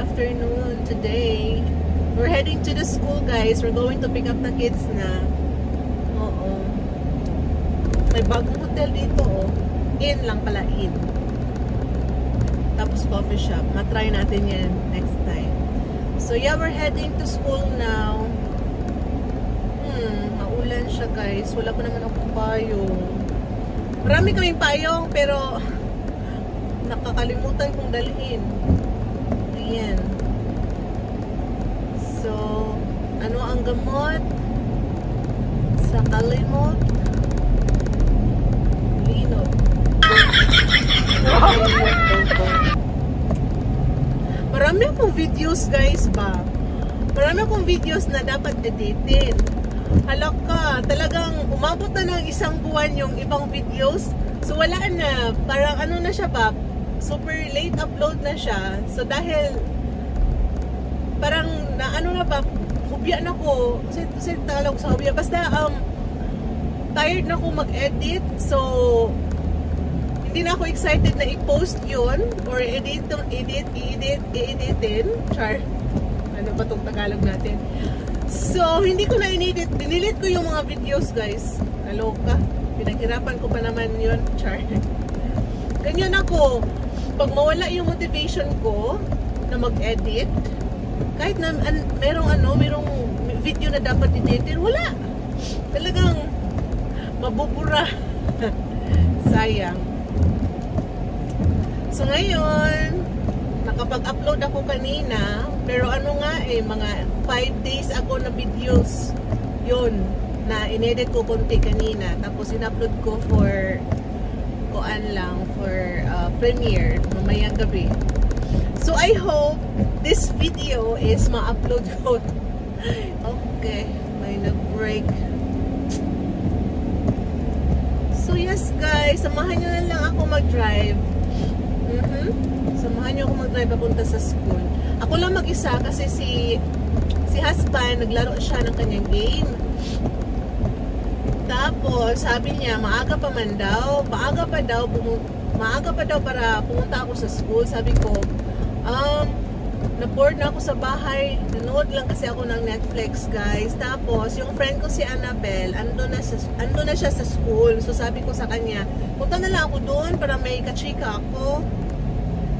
afternoon today. We're heading to the school, guys. We're going to pick up the kids na. Oo. May bagong hotel dito, oh. In lang pala, in. Tapos coffee shop. Matry natin yan next time. So yeah, we're heading to school now. Maulan siya, guys. Wala pa naman akong payong. Marami kaming payong, pero nakakalimutan kong dalhin. Ayan. So, ano ang gamot? Sa kalimot? Linot. Marami akong videos, guys, ba? Marami akong videos na dapat editin. Halaka, talagang umabot na ng isang buwan yung ibang videos. So, wala na. Parang ano na siya ba? Super late upload na siya. So, dahil parang na ano na ba? Hubya na ko. Kasi Tagalog sa hubya. Basta, tired na ko mag-edit. So, hindi na ako excited na i-post yun or editin. Char. Ano ba itong Tagalog natin? So, hindi ko na in-edit. Binilit ko yung mga videos, guys. Naloka. Pinaghirapan ko pa naman yun. Char. Ganyan ako. Pag mawala yung motivation ko na mag-edit, kahit na merong video na dapat editin, wala. Talagang mabubura. Sayang. So ngayon, nakapag-upload ako kanina, pero ano nga mga 5 days ago na videos yun, na inedit ko konti kanina, tapos in-upload ko for premiere mamayang gabi. So I hope this video is ma-upload ko. Okay, may nag-break. So yes, guys, samahan nyo na lang ako mag-drive. Samahan nyo ako mag-drive papunta sa school. Ako lang mag-isa kasi si husband, naglaro siya ng kanyang game. Tapos, sabi niya, maaga pa daw para pumunta ako sa school. Sabi ko, na-bored na ako sa bahay. Nanood lang kasi ako ng Netflix, guys. Tapos, yung friend ko si Annabelle, ando na siya sa school. So, sabi ko sa kanya, punta na lang ako doon para may kachika ako.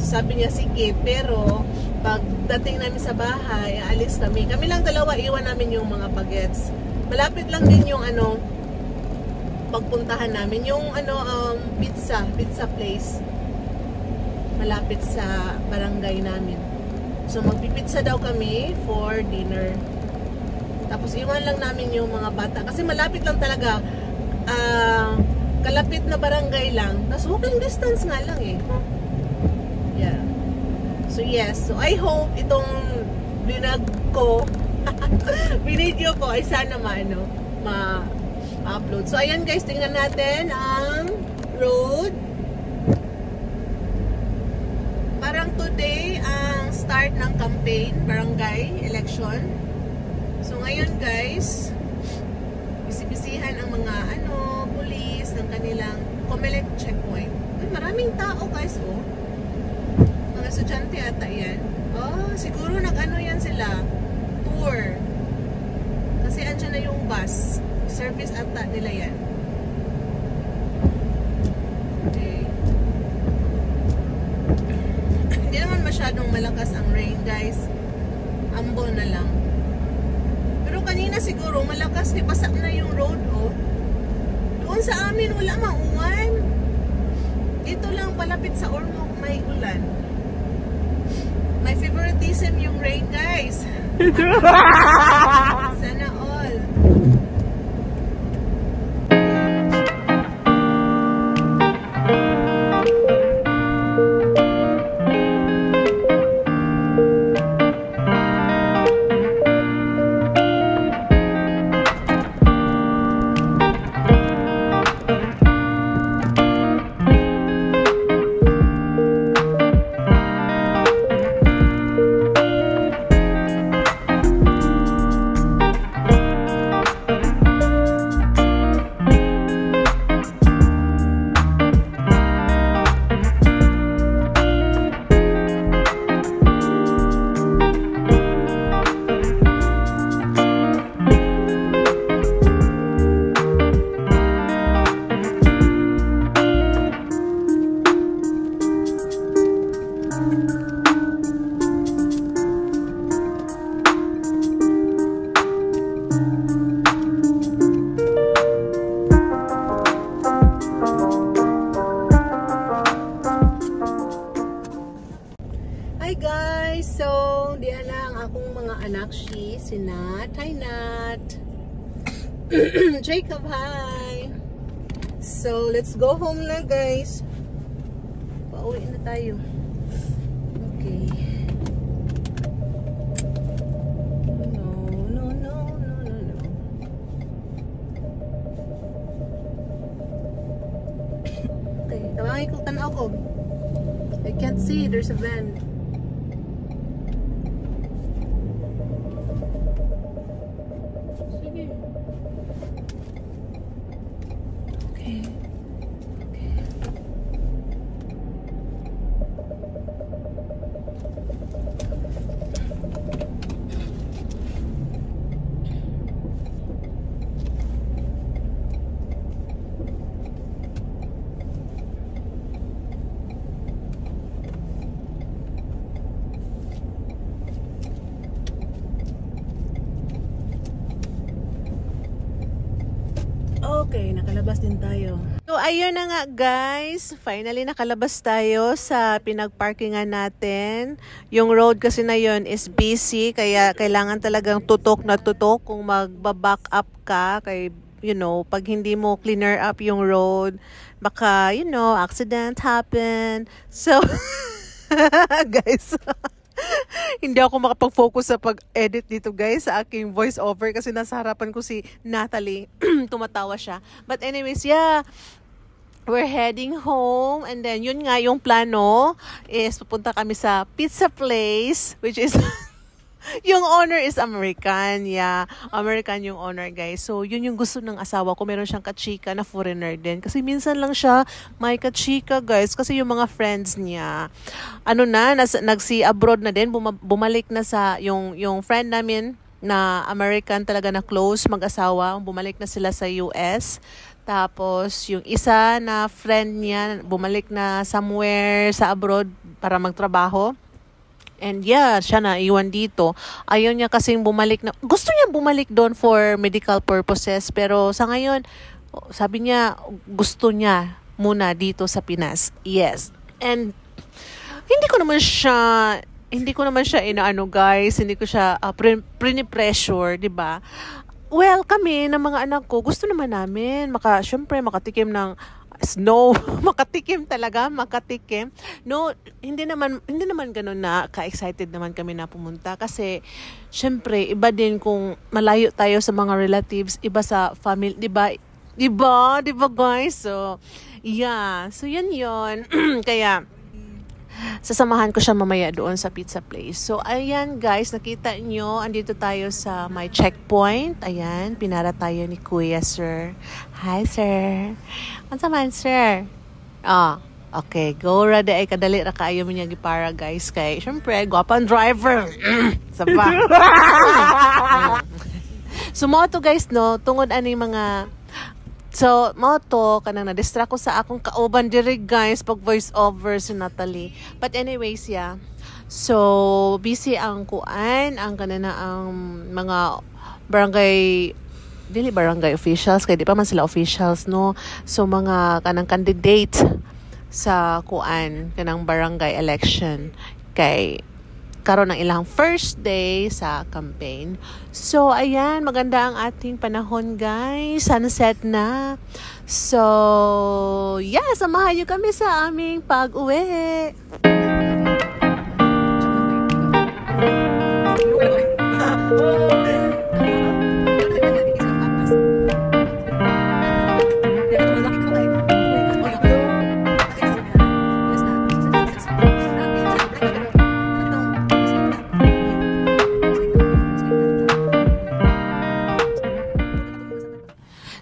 So, sabi niya, sige. Pero, pagdating namin sa bahay, aalis kami. Kami lang dalawa, iwan namin yung mga bagets. Malapit lang din yung pagpuntahan namin. Yung pizza place. Malapit sa barangay namin. So, magpipizza daw kami for dinner. Tapos, iwan lang namin yung mga bata. Kasi malapit lang talaga. Kalapit na barangay lang. Tapos, walking distance nga lang eh. Yeah. So, yes. So, I hope itong video ko ay sana ma-upload. So, ayan guys, tingnan natin ang road. Parang today ang start ng campaign, barangay election. So ngayon guys, bisibisihan ang mga police ng kanilang COMELEC checkpoint. Maraming tao guys, oh. Mga estudyante ata yan. Oh, siguro yan sila. Tour. Kasi andyan na yung bus. Service ata nila yan. Okay. Hindi naman masyadong malakas ang rain guys. Ambon na lang. Pero kanina siguro malakas, basak na yung road, oh. Doon sa amin wala mauwan. Dito lang palapit sa Ormoc may ulan. My favoritism yung rain guys. Sana all. Hi guys! So, diyan na ang akong mga anak si Nat. Hi Nat! Jacob, hi! So, let's go home na guys. Pauwi na tayo. Okay. No. Okay, tawagin ko tanaw ko. I can't see, there's a van. Okay, nakalabas din tayo. So, ayun na nga guys. Finally, nakalabas tayo sa pinagparkingan natin. Yung road kasi na yun is busy. Kaya kailangan talagang tutok na tutok kung magbaback up ka. Kay, you know, pag hindi mo cleaner up yung road, baka, you know, accident happen. So, guys, hindi ako makapag-focus sa pag-edit dito guys sa aking voice over kasi nasa harapan ko si Natalie. Tumatawa siya. But anyways, yeah, we're heading home and then yun nga yung plano is pupunta kami sa pizza place which is yung owner is American. Yeah, American yung owner guys. So yun yung gusto ng asawa ko. Meron siyang kachika na foreigner din. Kasi minsan lang siya may kachika guys. Kasi yung mga friends niya, ano na, nagsi abroad na din. Bumalik na sa yung friend namin na American talaga na close mag-asawa. Bumalik na sila sa US. Tapos yung isa na friend niya bumalik na somewhere sa abroad para magtrabaho. And yeah, siya na iwan dito. Ayaw niya kasing bumalik na. Gusto niya bumalik doon for medical purposes. Pero sa ngayon, sabi niya, gusto niya muna dito sa Pinas. Yes. And hindi ko naman siya inaano guys. Hindi ko siya pressure, di ba? Well, kami ng mga anak ko, gusto naman namin syempre makatikim ng snow, makatikim. No, hindi naman ganoon na ka-excited naman kami na pumunta kasi syempre iba din kung malayo tayo sa mga relatives, iba sa family, 'di ba? 'Di ba guys? So, yeah. So yun. Kaya sasamahan ko siya mamaya doon sa pizza place. So, ayan guys, nakita nyo, andito tayo sa my checkpoint. Ayan, pinara tayo ni Kuya, sir. Hi, sir. Ano man, sir? Okay. Go rada ay kadali ra kaayo mo niya gipara, guys. Kay, syempre, gwapang driver. Saba. So, moto guys, no, tungod ani mga so, moto, kanang na-distract ko sa akong kauban diri guys, pag voice over si Natalie. But anyways, yeah. So, busy ang kuan, ang kanina ang mga barangay officials, kaya di pa man sila officials, no? So, mga kanang candidate sa kuan, kanang barangay election. Kay karon ng ilang first day sa campaign. So, ayan, maganda ang ating panahon, guys. Sunset na. So, yeah, samahan niyo kami sa aming pag-uwi.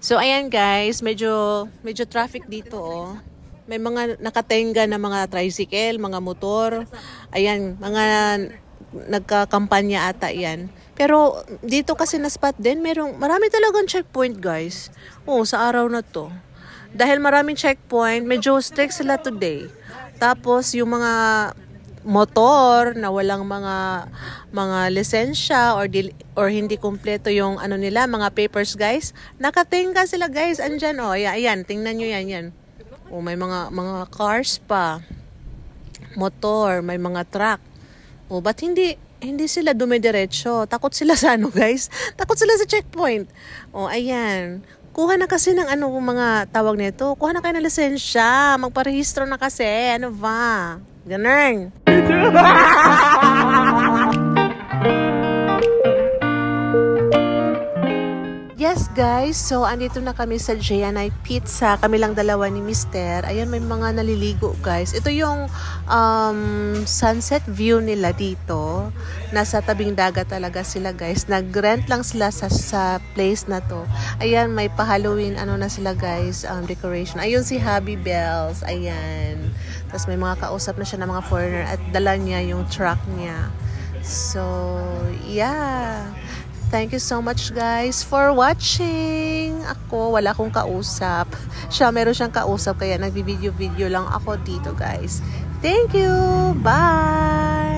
So, ayan guys, medyo traffic dito, oh. May mga nakatenga na mga tricycle, mga motor. Ayan, mga nagkakampanya ata yan. Pero, dito kasi na spot din, marami talagang checkpoint guys. Oh, sa araw na to. Dahil maraming checkpoint, medyo strict sila today. Tapos, yung mga motor na walang mga lisensya or hindi kumpleto yung ano nila, mga papers guys. Nakatingka sila guys, andyan oh. Ayan, tingnan nyo yan. Oh, may mga cars pa. Motor, may mga truck. Oh, ba't hindi sila dumidiretso? Takot sila sa ano guys? Takot sila sa checkpoint. Oh, ayan. Kuha na kasi ng mga tawag nito. Kuha na kayo ng lisensya. Magparehistro na kasi. Ano ba? Ganun. Yes guys, so andito na kami sa J&I Pizza. Kami lang dalawa ni Mister. Ayan, may mga naliligo guys. Ito yung sunset view nila dito. Nasa tabing dagat talaga sila guys. Nag-rent lang sila sa place na to. Ayan, may pa-Halloween na sila guys, decoration. Ayun si Happy Bells. Ayan. Tapos may mga kausap na siya ng mga foreigner at dala niya yung truck niya. So, yeah. Thank you so much guys for watching. Ako, wala akong kausap. Siya, meron siyang kausap kaya nagbi-video lang ako dito guys. Thank you. Bye.